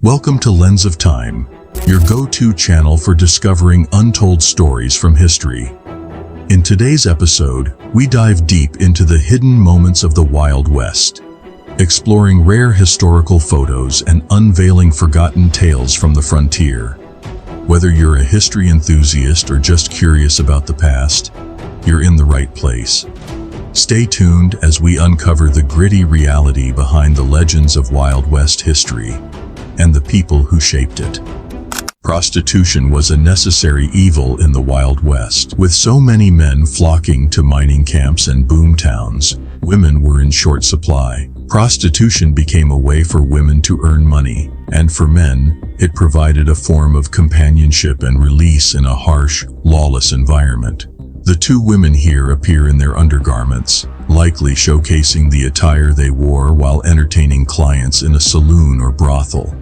Welcome to Lens of Time, your go-to channel for discovering untold stories from history. In today's episode, we dive deep into the hidden moments of the Wild West, exploring rare historical photos and unveiling forgotten tales from the frontier. Whether you're a history enthusiast or just curious about the past, you're in the right place. Stay tuned as we uncover the gritty reality behind the legends of Wild West history and the people who shaped it. Prostitution was a necessary evil in the Wild West. With so many men flocking to mining camps and boom towns, women were in short supply. Prostitution became a way for women to earn money, and for men, it provided a form of companionship and release in a harsh, lawless environment. The two women here appear in their undergarments, likely showcasing the attire they wore while entertaining clients in a saloon or brothel.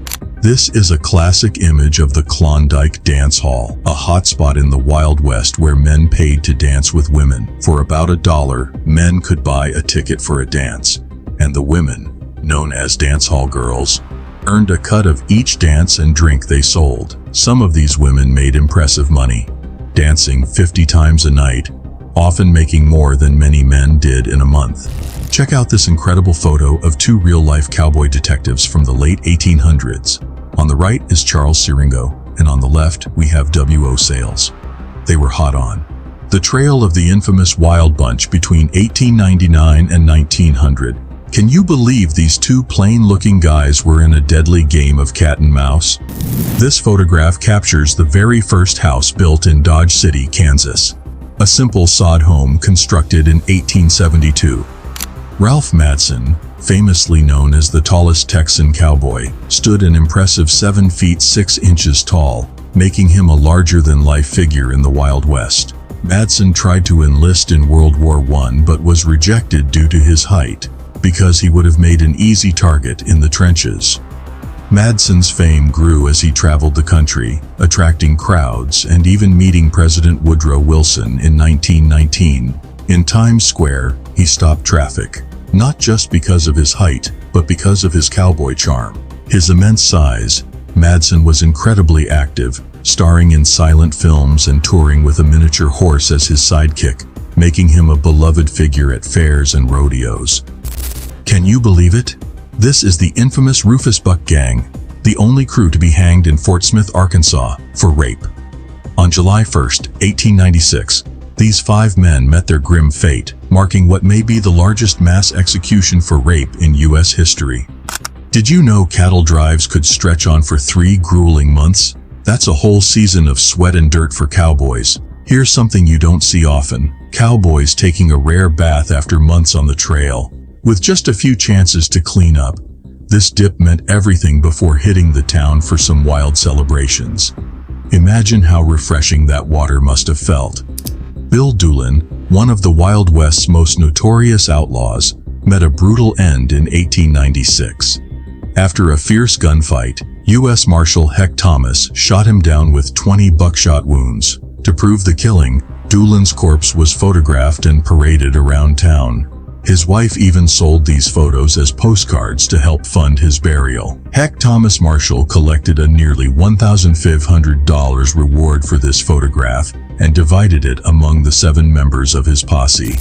This is a classic image of the Klondike Dance Hall, a hotspot in the Wild West where men paid to dance with women. For about $1, men could buy a ticket for a dance, and the women, known as dance hall girls, earned a cut of each dance and drink they sold. Some of these women made impressive money, dancing 50 times a night, often making more than many men did in a month. Check out this incredible photo of two real-life cowboy detectives from the late 1800s. On the right is Charles Siringo, and on the left we have W.O. Sales. They were hot on the trail of the infamous Wild Bunch between 1899 and 1900. Can you believe these two plain-looking guys were in a deadly game of cat and mouse? This photograph captures the very first house built in Dodge City, Kansas. A simple sod home constructed in 1872. Ralph Madsen, famously known as the tallest Texan cowboy, stood an impressive 7 feet 6 inches tall, making him a larger-than-life figure in the Wild West. Madsen tried to enlist in World War I but was rejected due to his height, because he would have made an easy target in the trenches. Madsen's fame grew as he traveled the country, attracting crowds and even meeting President Woodrow Wilson in 1919. In Times Square, he stopped traffic, not just because of his height, but because of his cowboy charm. His immense size, Madsen was incredibly active, starring in silent films and touring with a miniature horse as his sidekick, making him a beloved figure at fairs and rodeos. Can you believe it? This is the infamous Rufus Buck Gang, the only crew to be hanged in Fort Smith, Arkansas, for rape. On July 1, 1896, these 5 men met their grim fate, marking what may be the largest mass execution for rape in U.S. history. Did you know cattle drives could stretch on for 3 grueling months? That's a whole season of sweat and dirt for cowboys. Here's something you don't see often: cowboys taking a rare bath after months on the trail. With just a few chances to clean up, this dip meant everything before hitting the town for some wild celebrations. Imagine how refreshing that water must have felt. Bill Doolin, one of the Wild West's most notorious outlaws, met a brutal end in 1896. After a fierce gunfight, U.S. Marshal Heck Thomas shot him down with 20 buckshot wounds. To prove the killing, Doolin's corpse was photographed and paraded around town. His wife even sold these photos as postcards to help fund his burial. Heck Thomas Marshall collected a nearly $1,500 reward for this photograph and divided it among the 7 members of his posse.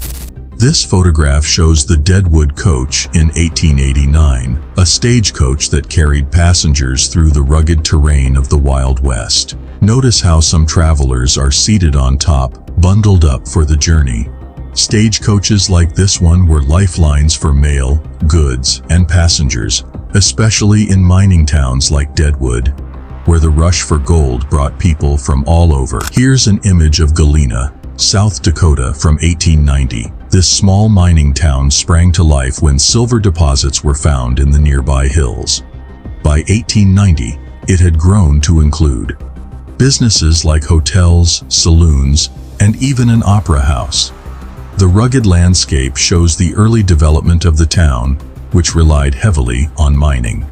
This photograph shows the Deadwood Coach in 1889, a stagecoach that carried passengers through the rugged terrain of the Wild West. Notice how some travelers are seated on top, bundled up for the journey. Stagecoaches like this one were lifelines for mail, goods, and passengers, especially in mining towns like Deadwood, where the rush for gold brought people from all over. Here's an image of Galena, South Dakota from 1890. This small mining town sprang to life when silver deposits were found in the nearby hills. By 1890, it had grown to include businesses like hotels, saloons, and even an opera house. The rugged landscape shows the early development of the town, which relied heavily on mining.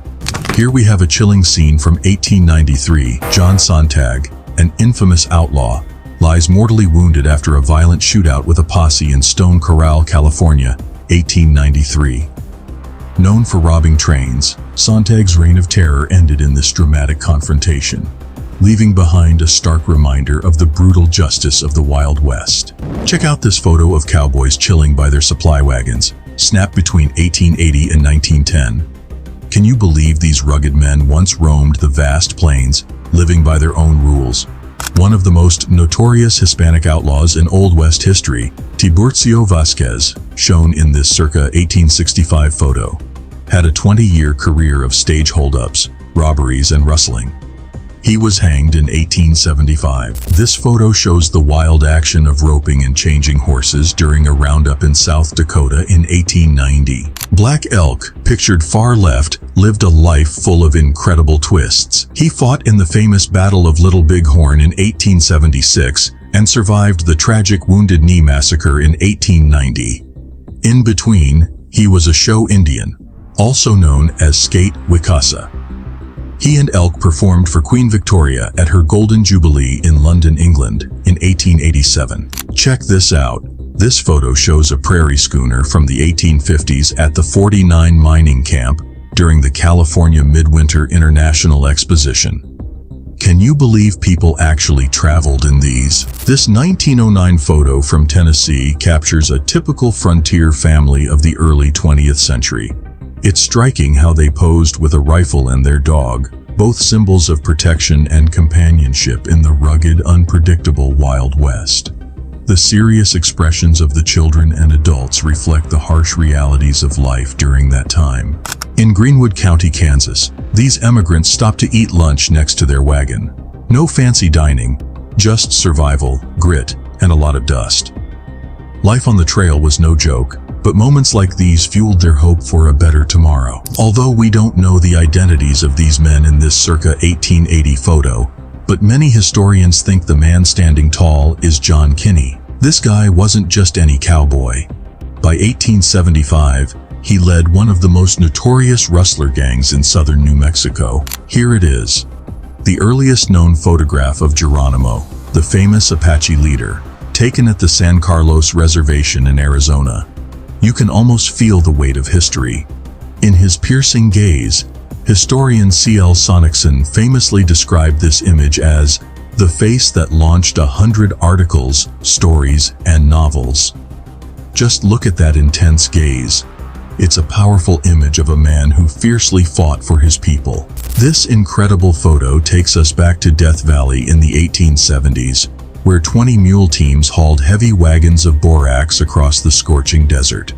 Here we have a chilling scene from 1893. John Sontag, an infamous outlaw, lies mortally wounded after a violent shootout with a posse in Stone Corral, California, 1893. Known for robbing trains, Sontag's reign of terror ended in this dramatic confrontation, leaving behind a stark reminder of the brutal justice of the Wild West. Check out this photo of cowboys chilling by their supply wagons, snapped between 1880 and 1910. Can you believe these rugged men once roamed the vast plains, living by their own rules? One of the most notorious Hispanic outlaws in Old West history, Tiburcio Vasquez, shown in this circa 1865 photo, had a 20-year career of stage holdups, robberies, and rustling. He was hanged in 1875. This photo shows the wild action of roping and changing horses during a roundup in South Dakota in 1890. Black Elk, pictured far left, lived a life full of incredible twists. He fought in the famous Battle of Little Bighorn in 1876 and survived the tragic Wounded Knee Massacre in 1890. In between, he was a show Indian, also known as Skate Wicasa. He and Elk performed for Queen Victoria at her Golden Jubilee in London, England, in 1887. Check this out. This photo shows a prairie schooner from the 1850s at the 49 mining camp during the California Midwinter International Exposition. Can you believe people actually traveled in these? This 1909 photo from Tennessee captures a typical frontier family of the early 20th century. It's striking how they posed with a rifle and their dog, both symbols of protection and companionship in the rugged, unpredictable Wild West. The serious expressions of the children and adults reflect the harsh realities of life during that time. In Greenwood County, Kansas, these emigrants stopped to eat lunch next to their wagon. No fancy dining, just survival, grit, and a lot of dust. Life on the trail was no joke, but moments like these fueled their hope for a better tomorrow. Although we don't know the identities of these men in this circa 1880 photo, but many historians think the man standing tall is John Kinney. This guy wasn't just any cowboy. By 1875, he led one of the most notorious rustler gangs in southern New Mexico. Here it is, the earliest known photograph of Geronimo, the famous Apache leader, taken at the San Carlos Reservation in Arizona. You can almost feel the weight of history. In his piercing gaze, historian C.L. Sonicson famously described this image as the face that launched 100 articles, stories, and novels. Just look at that intense gaze. It's a powerful image of a man who fiercely fought for his people. This incredible photo takes us back to Death Valley in the 1870s, where 20 mule teams hauled heavy wagons of borax across the scorching desert.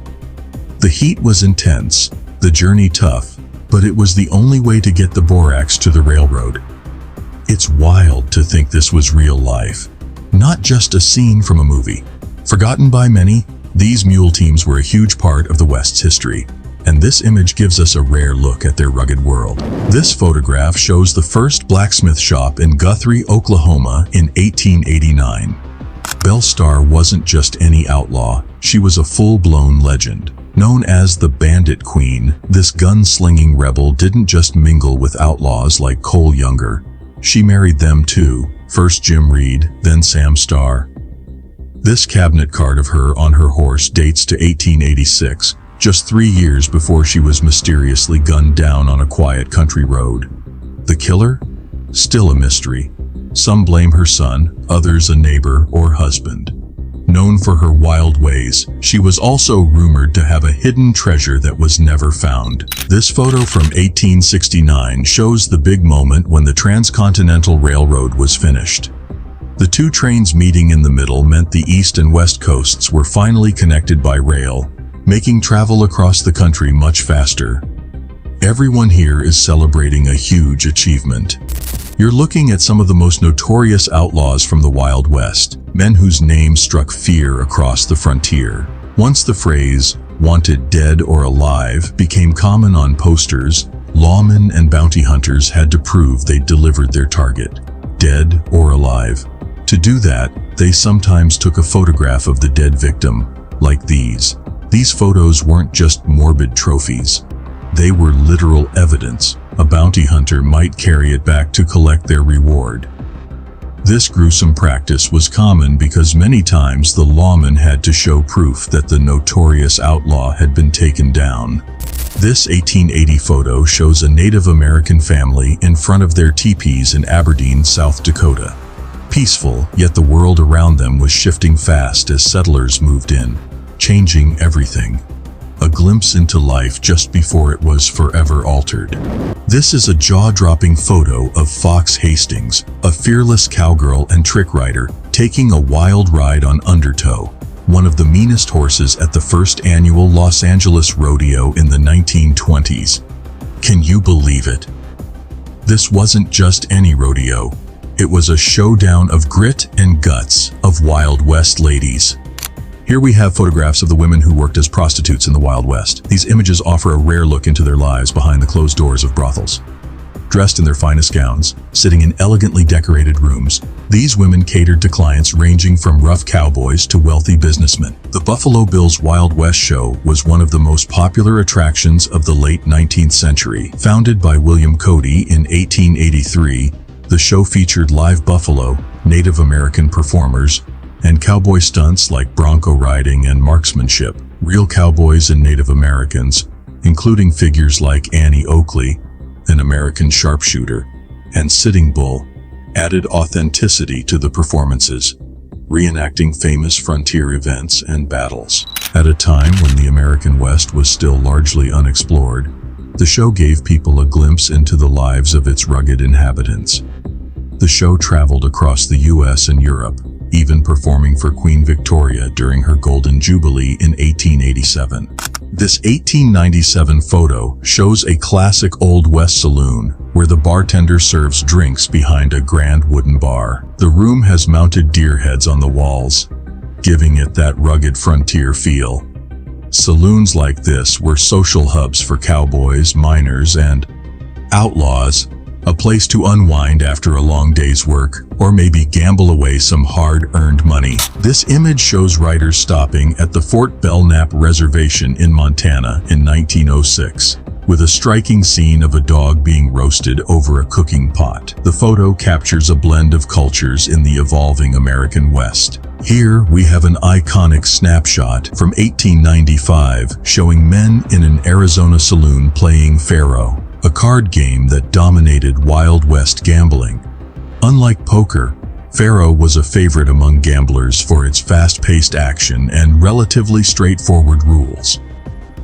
The heat was intense, the journey tough, but it was the only way to get the borax to the railroad. It's wild to think this was real life, not just a scene from a movie. Forgotten by many, these mule teams were a huge part of the West's history, and this image gives us a rare look at their rugged world. This photograph shows the first blacksmith shop in Guthrie, Oklahoma in 1889. Belle Starr wasn't just any outlaw, she was a full-blown legend. Known as the Bandit Queen, this gun-slinging rebel didn't just mingle with outlaws like Cole Younger. She married them too, first Jim Reed, then Sam Starr. This cabinet card of her on her horse dates to 1886, just 3 years before she was mysteriously gunned down on a quiet country road. The killer? Still a mystery. Some blame her son, others a neighbor or husband. Known for her wild ways, she was also rumored to have a hidden treasure that was never found. This photo from 1869 shows the big moment when the Transcontinental Railroad was finished. The two trains meeting in the middle meant the east and west coasts were finally connected by rail, making travel across the country much faster. Everyone here is celebrating a huge achievement. You're looking at some of the most notorious outlaws from the Wild West, men whose names struck fear across the frontier. Once the phrase, "wanted dead or alive," became common on posters, lawmen and bounty hunters had to prove they'd delivered their target, dead or alive. To do that, they sometimes took a photograph of the dead victim, like these. These photos weren't just morbid trophies. They were literal evidence. A bounty hunter might carry it back to collect their reward. This gruesome practice was common because many times the lawman had to show proof that the notorious outlaw had been taken down. This 1880 photo shows a Native American family in front of their teepees in Aberdeen, South Dakota. Peaceful, yet the world around them was shifting fast as settlers moved in, changing everything. A glimpse into life just before it was forever altered. This is a jaw-dropping photo of Fox Hastings, a fearless cowgirl and trick rider, taking a wild ride on Undertow, one of the meanest horses at the first annual Los Angeles Rodeo in the 1920s. Can you believe it? This wasn't just any rodeo. It was a showdown of grit and guts of Wild West ladies. Here we have photographs of the women who worked as prostitutes in the Wild West. These images offer a rare look into their lives behind the closed doors of brothels. Dressed in their finest gowns, sitting in elegantly decorated rooms, these women catered to clients ranging from rough cowboys to wealthy businessmen. The Buffalo Bills Wild West Show was one of the most popular attractions of the late 19th century. Founded by William Cody in 1883, the show featured live buffalo, Native American performers, and cowboy stunts like bronco riding and marksmanship. Real cowboys and Native Americans, including figures like Annie Oakley, an American sharpshooter, and Sitting Bull, added authenticity to the performances, reenacting famous frontier events and battles. At a time when the American West was still largely unexplored, the show gave people a glimpse into the lives of its rugged inhabitants. The show traveled across the U.S. and Europe, even performing for Queen Victoria during her Golden Jubilee in 1887. This 1897 photo shows a classic Old West saloon where the bartender serves drinks behind a grand wooden bar. The room has mounted deer heads on the walls, giving it that rugged frontier feel. Saloons like this were social hubs for cowboys, miners, and outlaws, a place to unwind after a long day's work, or maybe gamble away some hard-earned money. This image shows riders stopping at the Fort Belknap Reservation in Montana in 1906, with a striking scene of a dog being roasted over a cooking pot. The photo captures a blend of cultures in the evolving American West. Here we have an iconic snapshot from 1895 showing men in an Arizona saloon playing Faro, a card game that dominated Wild West gambling. Unlike poker, Faro was a favorite among gamblers for its fast-paced action and relatively straightforward rules.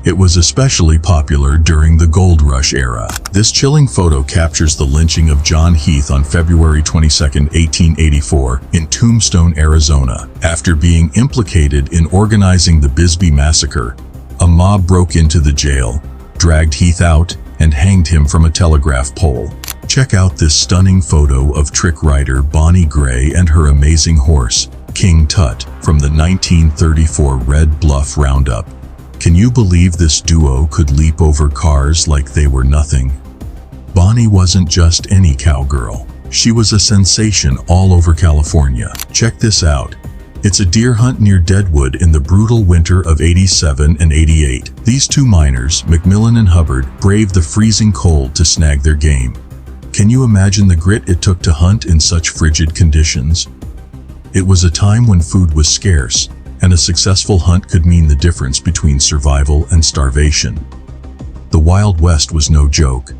It was especially popular during the Gold Rush era. This chilling photo captures the lynching of John Heath on February 22, 1884, in Tombstone, Arizona. After being implicated in organizing the Bisbee Massacre, a mob broke into the jail, dragged Heath out, and hanged him from a telegraph pole. Check out this stunning photo of trick rider Bonnie Gray and her amazing horse, King Tut, from the 1934 Red Bluff Roundup. Can you believe this duo could leap over cars like they were nothing? Bonnie wasn't just any cowgirl. She was a sensation all over California. Check this out. It's a deer hunt near Deadwood in the brutal winter of 87 and 88. These two miners, McMillan and Hubbard, braved the freezing cold to snag their game. Can you imagine the grit it took to hunt in such frigid conditions? It was a time when food was scarce, and a successful hunt could mean the difference between survival and starvation. The Wild West was no joke.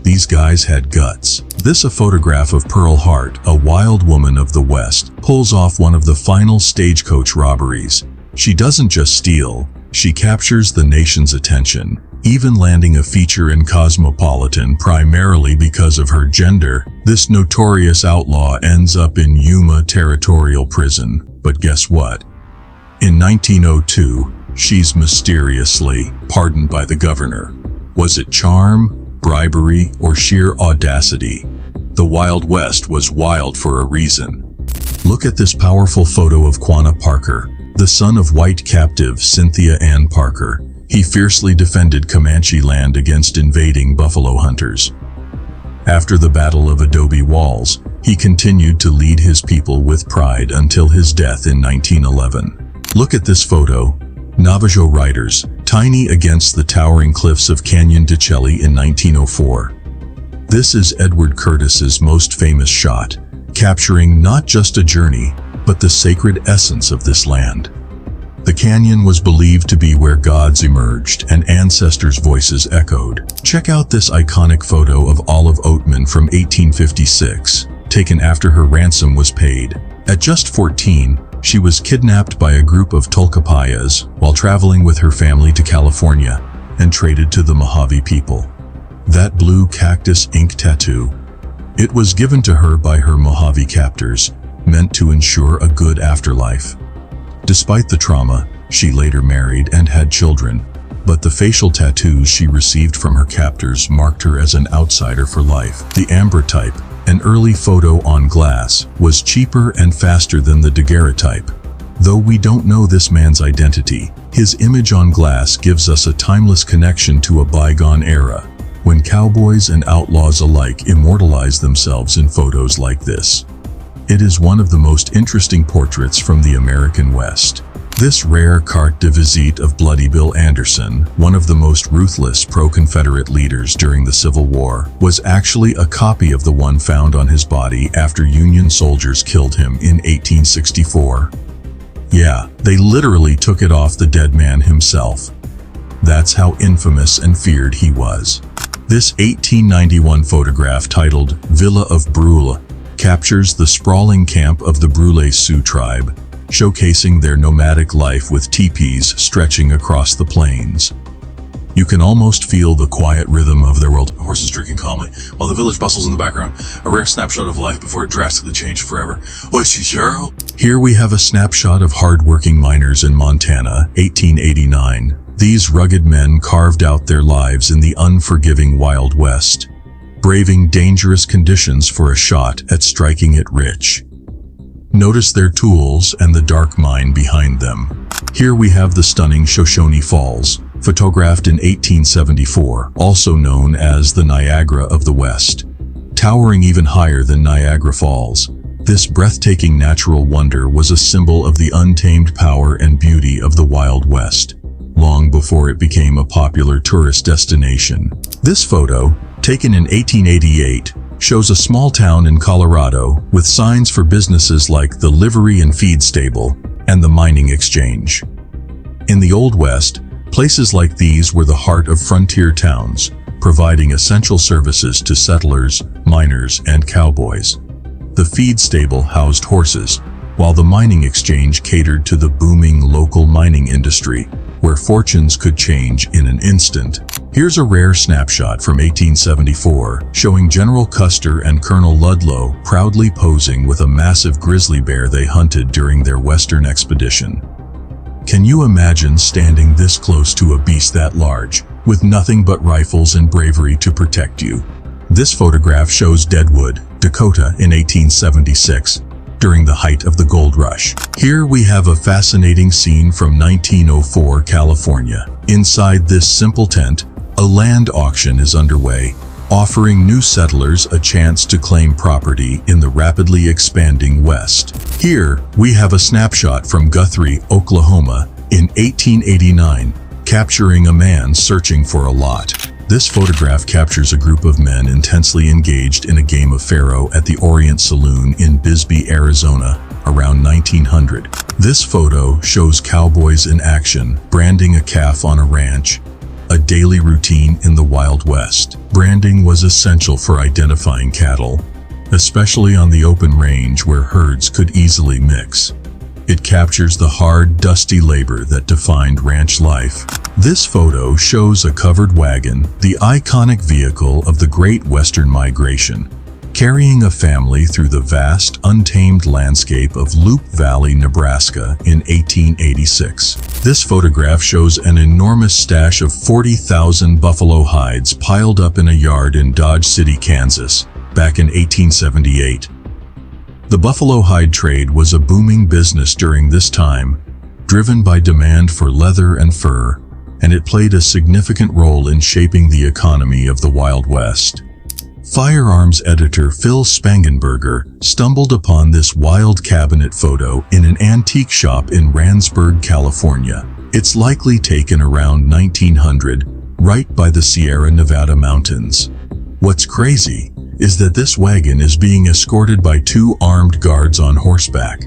These guys had guts. This a photograph of Pearl Hart, a wild woman of the West, pulls off one of the final stagecoach robberies. She doesn't just steal, she captures the nation's attention, even landing a feature in Cosmopolitan primarily because of her gender. This notorious outlaw ends up in Yuma Territorial Prison. But guess what? In 1902, she's mysteriously pardoned by the governor. Was it charm, bribery, or sheer audacity? The Wild West was wild for a reason. Look at this powerful photo of Quanah Parker, the son of white captive Cynthia Ann Parker. He fiercely defended Comanche land against invading buffalo hunters. After the Battle of Adobe Walls, he continued to lead his people with pride until his death in 1911. Look at this photo. Navajo riders, tiny against the towering cliffs of Canyon de Chelly in 1904. This is Edward Curtis's most famous shot, capturing not just a journey, but the sacred essence of this land. The canyon was believed to be where gods emerged and ancestors' voices echoed. Check out this iconic photo of Olive Oatman from 1856, taken after her ransom was paid. At just 14, she was kidnapped by a group of Tolkapayas while traveling with her family to California and traded to the Mojave people. That blue cactus ink tattoo, it was given to her by her Mojave captors, meant to ensure a good afterlife. Despite the trauma, she later married and had children, but the facial tattoos she received from her captors marked her as an outsider for life. The ambrotype, an early photo on glass, was cheaper and faster than the daguerreotype. Though we don't know this man's identity, his image on glass gives us a timeless connection to a bygone era, when cowboys and outlaws alike immortalized themselves in photos like this. It is one of the most interesting portraits from the American West. This rare carte de visite of Bloody Bill Anderson, one of the most ruthless pro-Confederate leaders during the Civil War, was actually a copy of the one found on his body after Union soldiers killed him in 1864. Yeah, they literally took it off the dead man himself. That's how infamous and feared he was. This 1891 photograph, titled Villa of Brule, captures the sprawling camp of the Brule Sioux tribe, showcasing their nomadic life with teepees stretching across the plains. You can almost feel the quiet rhythm of their world, horses drinking calmly, while the village bustles in the background, a rare snapshot of life before it drastically changed forever. Oishi Cheryl! Here we have a snapshot of hard-working miners in Montana, 1889. These rugged men carved out their lives in the unforgiving Wild West, braving dangerous conditions for a shot at striking it rich. Notice their tools and the dark mine behind them. Here we have the stunning Shoshone Falls, photographed in 1874, also known as the Niagara of the West. Towering even higher than Niagara Falls, this breathtaking natural wonder was a symbol of the untamed power and beauty of the Wild West, long before it became a popular tourist destination. This photo, taken in 1888, shows a small town in Colorado with signs for businesses like the Livery and Feed Stable and the Mining Exchange. In the Old West, places like these were the heart of frontier towns, providing essential services to settlers, miners, and cowboys. The feed stable housed horses, while the Mining Exchange catered to the booming local mining industry, where fortunes could change in an instant. Here's a rare snapshot from 1874, showing General Custer and Colonel Ludlow proudly posing with a massive grizzly bear they hunted during their western expedition. Can you imagine standing this close to a beast that large, with nothing but rifles and bravery to protect you? This photograph shows Deadwood, Dakota in 1876, during the height of the gold rush. Here we have a fascinating scene from 1904 California. Inside this simple tent, a land auction is underway, offering new settlers a chance to claim property in the rapidly expanding West. Here, we have a snapshot from Guthrie, Oklahoma, in 1889, capturing a man searching for a lot. This photograph captures a group of men intensely engaged in a game of Faro at the Orient Saloon in Bisbee, Arizona, around 1900. This photo shows cowboys in action, branding a calf on a ranch, a daily routine in the Wild West. Branding was essential for identifying cattle, especially on the open range where herds could easily mix. It captures the hard, dusty labor that defined ranch life. This photo shows a covered wagon, the iconic vehicle of the Great Western Migration, carrying a family through the vast, untamed landscape of Loup Valley, Nebraska in 1886. This photograph shows an enormous stash of 40,000 buffalo hides piled up in a yard in Dodge City, Kansas, back in 1878. The buffalo hide trade was a booming business during this time, driven by demand for leather and fur, and it played a significant role in shaping the economy of the Wild West. Firearms editor Phil Spangenberger stumbled upon this wild cabinet photo in an antique shop in Randsburg, California. It's likely taken around 1900, right by the Sierra Nevada mountains. What's crazy is that this wagon is being escorted by 2 armed guards on horseback.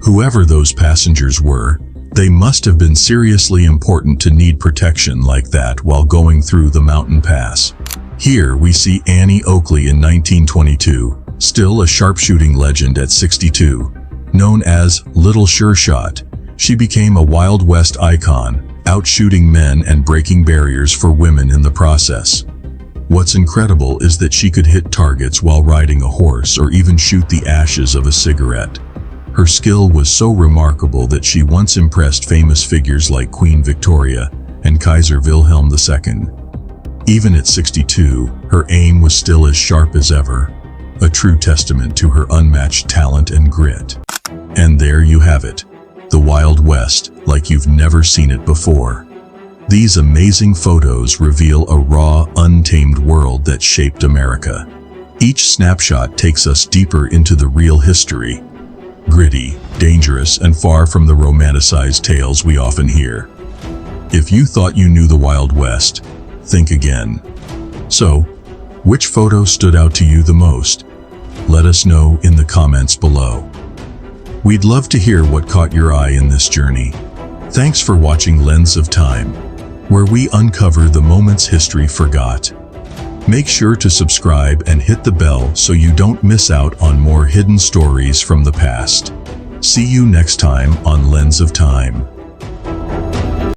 Whoever those passengers were, They must have been seriously important to need protection like that while going through the mountain pass. Here we see Annie Oakley in 1922, still a sharpshooting legend at 62. Known as Little Sure Shot, she became a Wild West icon, outshooting men and breaking barriers for women in the process. What's incredible is that she could hit targets while riding a horse or even shoot the ashes of a cigarette. Her skill was so remarkable that she once impressed famous figures like Queen Victoria and Kaiser Wilhelm II. Even at 62, her aim was still as sharp as ever, a true testament to her unmatched talent and grit. And there you have it, the Wild West, like you've never seen it before. These amazing photos reveal a raw, untamed world that shaped America. Each snapshot takes us deeper into the real history, gritty, dangerous, and far from the romanticized tales we often hear. If you thought you knew the Wild West, think again. So, which photo stood out to you the most? Let us know in the comments below. We'd love to hear what caught your eye in this journey. Thanks for watching Lens of Time, where we uncover the moments history forgot. Make sure to subscribe and hit the bell so you don't miss out on more hidden stories from the past. See you next time on Lens of Time.